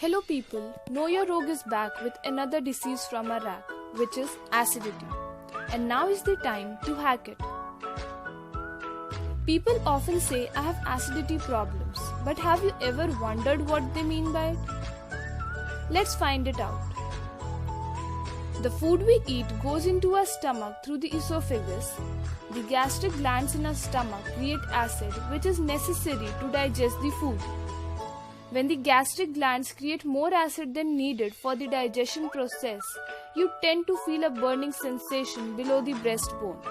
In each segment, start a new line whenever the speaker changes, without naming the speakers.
Hello people, Know Your Rogue is back with another disease from our rack, which is acidity. And now is the time to hack it. People often say I have acidity problems, but have you ever wondered what they mean by it? Let's find it out. The food we eat goes into our stomach through the esophagus. The gastric glands in our stomach create acid, which is necessary to digest the food. When the gastric glands create more acid than needed for the digestion process, you tend to feel a burning sensation below the breastbone.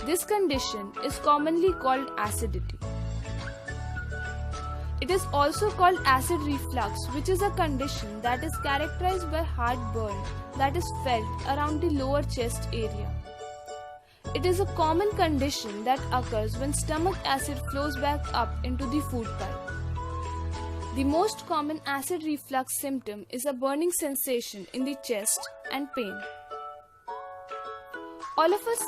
This condition is commonly called acidity. It is also called acid reflux, which is a condition that is characterized by heartburn that is felt around the lower chest area. It is a common condition that occurs when stomach acid flows back up into the food pipe. The most common acid reflux symptom is a burning sensation in the chest and pain. All of us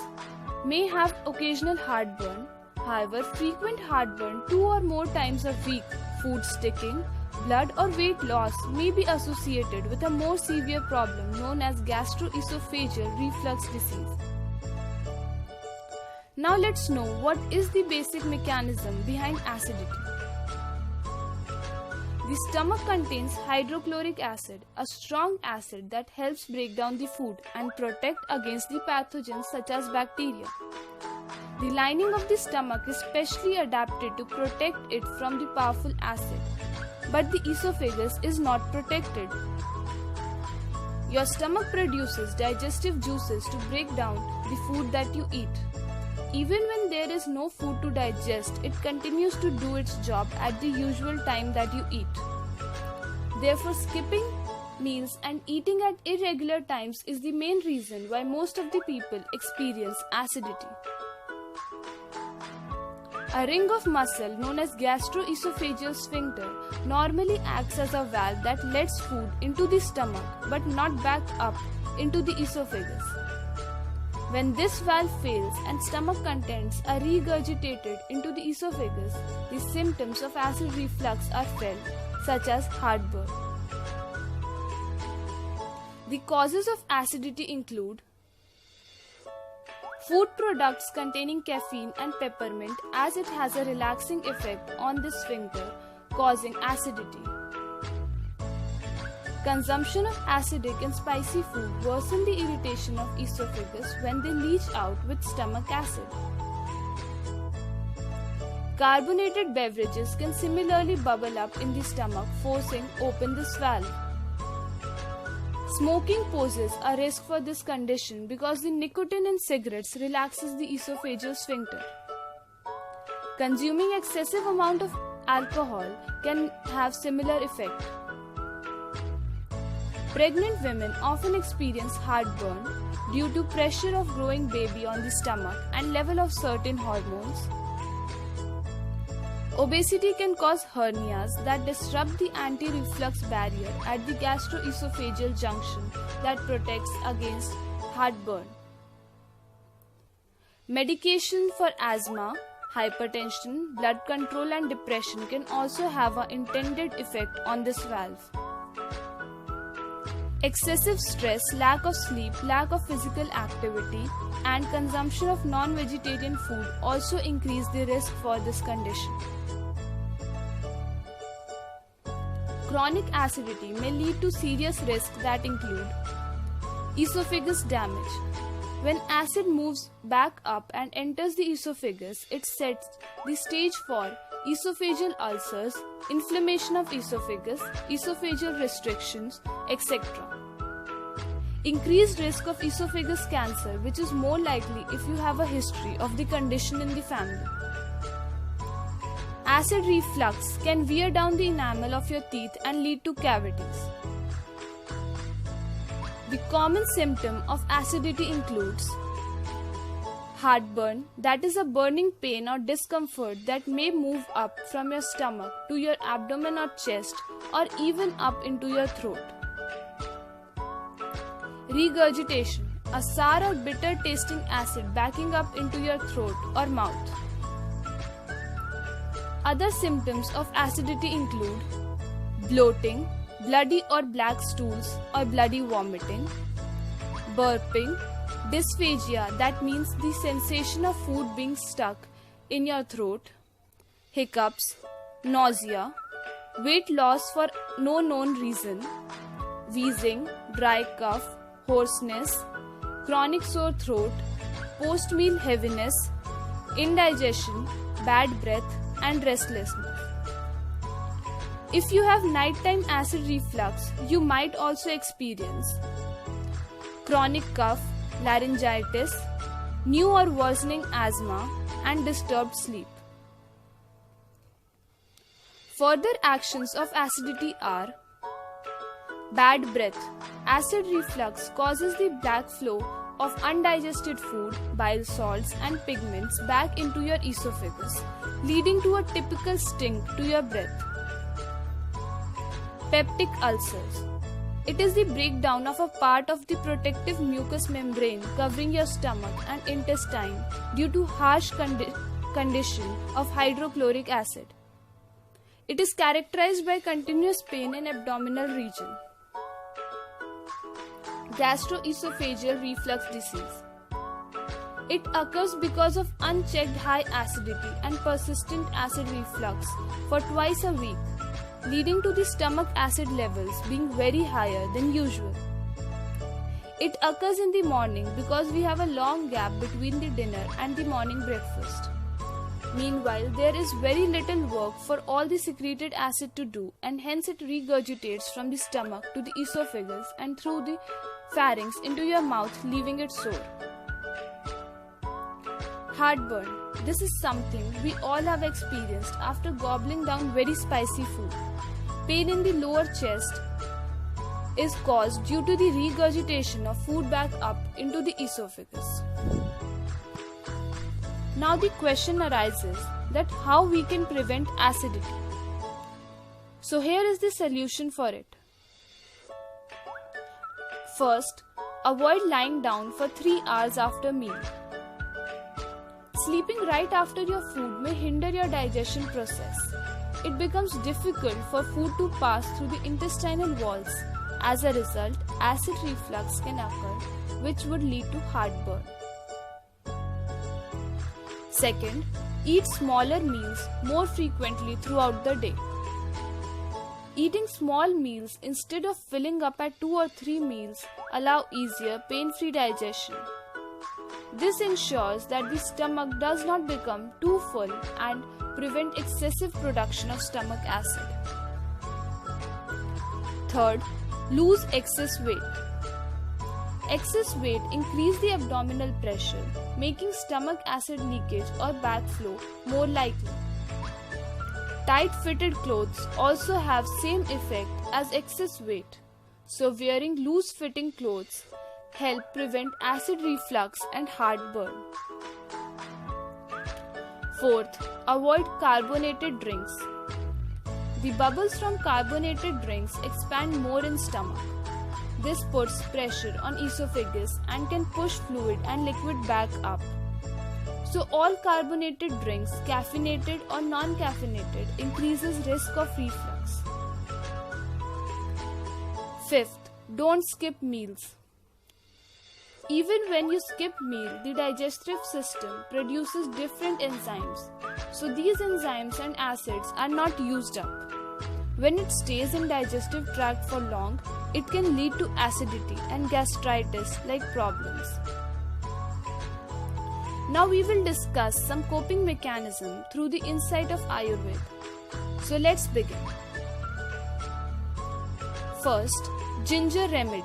may have occasional heartburn. However, frequent heartburn 2 or more times a week, food sticking, blood or weight loss may be associated with a more severe problem known as gastroesophageal reflux disease. Now let's know what is the basic mechanism behind acidity. The stomach contains hydrochloric acid, a strong acid that helps break down the food and protect against the pathogens such as bacteria. The lining of the stomach is specially adapted to protect it from the powerful acid, but the esophagus is not protected. Your stomach produces digestive juices to break down the food that you eat. Even when there is no food to digest, it continues to do its job at the usual time that you eat. Therefore, skipping meals and eating at irregular times is the main reason why most of the people experience acidity. A ring of muscle known as gastroesophageal sphincter normally acts as a valve that lets food into the stomach but not back up into the esophagus. When this valve fails and stomach contents are regurgitated into the esophagus, the symptoms of acid reflux are felt, such as heartburn. The causes of acidity include food products containing caffeine and peppermint, as it has a relaxing effect on the sphincter, causing acidity. Consumption of acidic and spicy food worsen the irritation of esophagus when they leach out with stomach acid. Carbonated beverages can similarly bubble up in the stomach, forcing open this valve. Smoking poses a risk for this condition because the nicotine in cigarettes relaxes the esophageal sphincter. Consuming excessive amount of alcohol can have similar effect. Pregnant women often experience heartburn due to pressure of growing baby on the stomach and level of certain hormones. Obesity can cause hernias that disrupt the anti-reflux barrier at the gastroesophageal junction that protects against heartburn. Medication for asthma, hypertension, blood control and depression can also have an intended effect on this valve. Excessive stress, lack of sleep, lack of physical activity, and consumption of non-vegetarian food also increase the risk for this condition. Chronic acidity may lead to serious risks that include esophagus damage. When acid moves back up and enters the esophagus, it sets the stage for esophageal ulcers, inflammation of esophagus, esophageal restrictions, etc. Increased risk of esophagus cancer, which is more likely if you have a history of the condition in the family. Acid reflux can wear down the enamel of your teeth and lead to cavities. The common symptom of acidity includes heartburn, that is a burning pain or discomfort that may move up from your stomach to your abdomen or chest or even up into your throat. Regurgitation, a sour or bitter tasting acid backing up into your throat or mouth. Other symptoms of acidity include bloating, bloody or black stools or bloody vomiting, burping, dysphagia, that means the sensation of food being stuck in your throat, hiccups, nausea, weight loss for no known reason, wheezing, dry cough, hoarseness, chronic sore throat, post-meal heaviness, indigestion, bad breath, and restlessness. If you have nighttime acid reflux, you might also experience chronic cough, laryngitis, new or worsening asthma, and disturbed sleep. Further actions of acidity are bad breath. Acid reflux causes the backflow of undigested food, bile salts, and pigments back into your esophagus, leading to a typical stink to your breath. Peptic ulcers. It is the breakdown of a part of the protective mucous membrane covering your stomach and intestine due to harsh condition of hydrochloric acid. It is characterized by continuous pain in abdominal region. Gastroesophageal reflux disease. It occurs because of unchecked high acidity and persistent acid reflux for twice a week, leading to the stomach acid levels being very higher than usual. It occurs in the morning because we have a long gap between the dinner and the morning breakfast. Meanwhile, there is very little work for all the secreted acid to do, and hence it regurgitates from the stomach to the esophagus and through the pharynx into your mouth, leaving it sore. Heartburn. This is something we all have experienced after gobbling down very spicy food. Pain in the lower chest is caused due to the regurgitation of food back up into the esophagus. Now the question arises that how we can prevent acidity. So here is the solution for it. First, avoid lying down for 3 hours after meal. Sleeping right after your food may hinder your digestion process. It becomes difficult for food to pass through the intestinal walls. As a result, acid reflux can occur, which would lead to heartburn. Second, eat smaller meals more frequently throughout the day. Eating small meals instead of filling up at 2 or 3 meals allow easier, pain-free digestion. This ensures that the stomach does not become too full and prevent excessive production of stomach acid. Third, lose excess weight. Excess weight increases the abdominal pressure, making stomach acid leakage or backflow more likely. Tight-fitted clothes also have same effect as excess weight, so wearing loose-fitting clothes help prevent acid reflux and heartburn. Fourth, avoid carbonated drinks. The bubbles from carbonated drinks expand more in stomach. This puts pressure on esophagus and can push fluid and liquid back up. So all carbonated drinks, caffeinated or non-caffeinated, increases risk of reflux. Fifth, don't skip meals. Even when you skip meal, the digestive system produces different enzymes. So these enzymes and acids are not used up. When it stays in digestive tract for long, it can lead to acidity and gastritis-like problems. Now we will discuss some coping mechanism through the insight of Ayurveda. So let's begin. First, ginger remedy.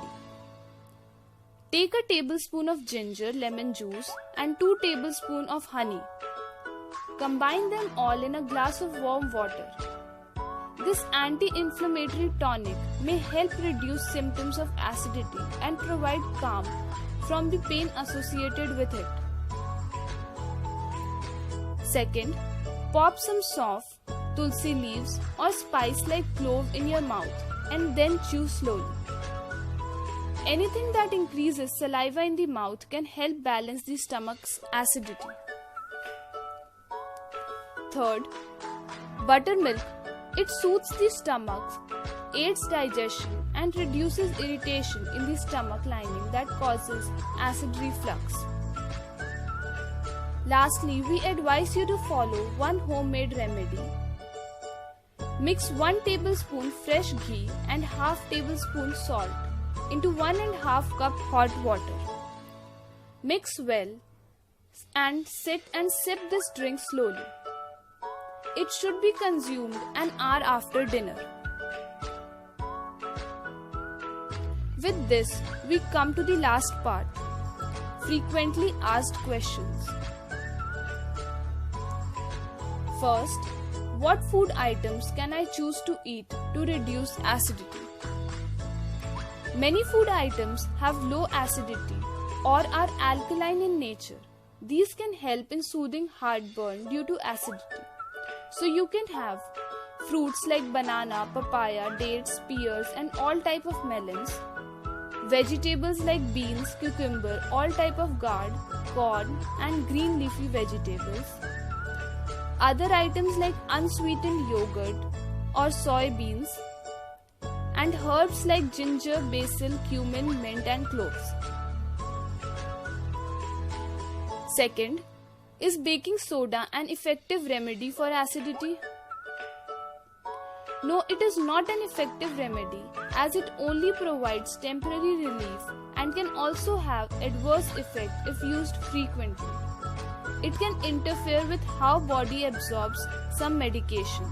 Take a tablespoon of ginger lemon juice and 2 tablespoons of honey. Combine them all in a glass of warm water. This anti-inflammatory tonic may help reduce symptoms of acidity and provide calm from the pain associated with it. Second, pop some soft tulsi leaves or spice like clove in your mouth and then chew slowly. Anything that increases saliva in the mouth can help balance the stomach's acidity. Third, buttermilk It soothes the stomach, aids digestion, and reduces irritation in the stomach lining that causes acid reflux. Lastly, we advise you to follow one homemade remedy. Mix 1 tablespoon fresh ghee and half tablespoon salt into 1½ cup hot water. Mix well and sit and sip this drink slowly. It should be consumed an hour after dinner. With this, we come to the last part, frequently asked questions. First, what food items can I choose to eat to reduce acidity? Many food items have low acidity or are alkaline in nature. These can help in soothing heartburn due to acidity. So you can have fruits like banana, papaya, dates, pears and all type of melons. Vegetables like beans, cucumber, all type of gourd, corn and green leafy vegetables. Other items like unsweetened yogurt or soybeans, and herbs like ginger, basil, cumin, mint and cloves. Second, is baking soda an effective remedy for acidity? No, it is not an effective remedy as it only provides temporary relief and can also have adverse effect if used frequently. It can interfere with how body absorbs some medication.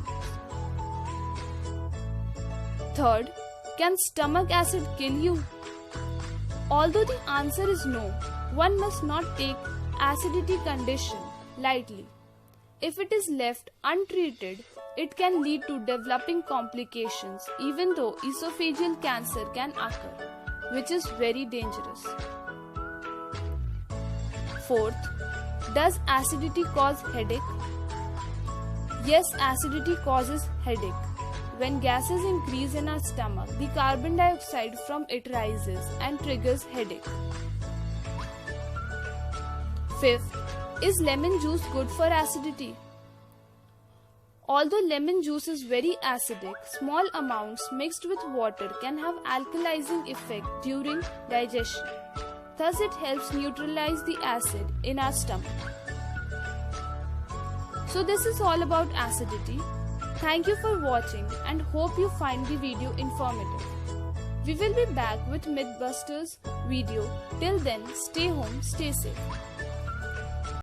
Third, can stomach acid kill you? Although the answer is no, one must not take acidity condition lightly. If it is left untreated, it can lead to developing complications even though esophageal cancer can occur, which is very dangerous. Fourth, does acidity cause headache? Yes, acidity causes headache. When gases increase in our stomach, the carbon dioxide from it rises and triggers headache. Fifth, is lemon juice good for acidity? Although lemon juice is very acidic, small amounts mixed with water can have alkalizing effect during digestion. Thus, it helps neutralize the acid in our stomach. So this is all about acidity. Thank you for watching and hope you find the video informative. We will be back with Mythbusters video. Till then, stay home, stay safe.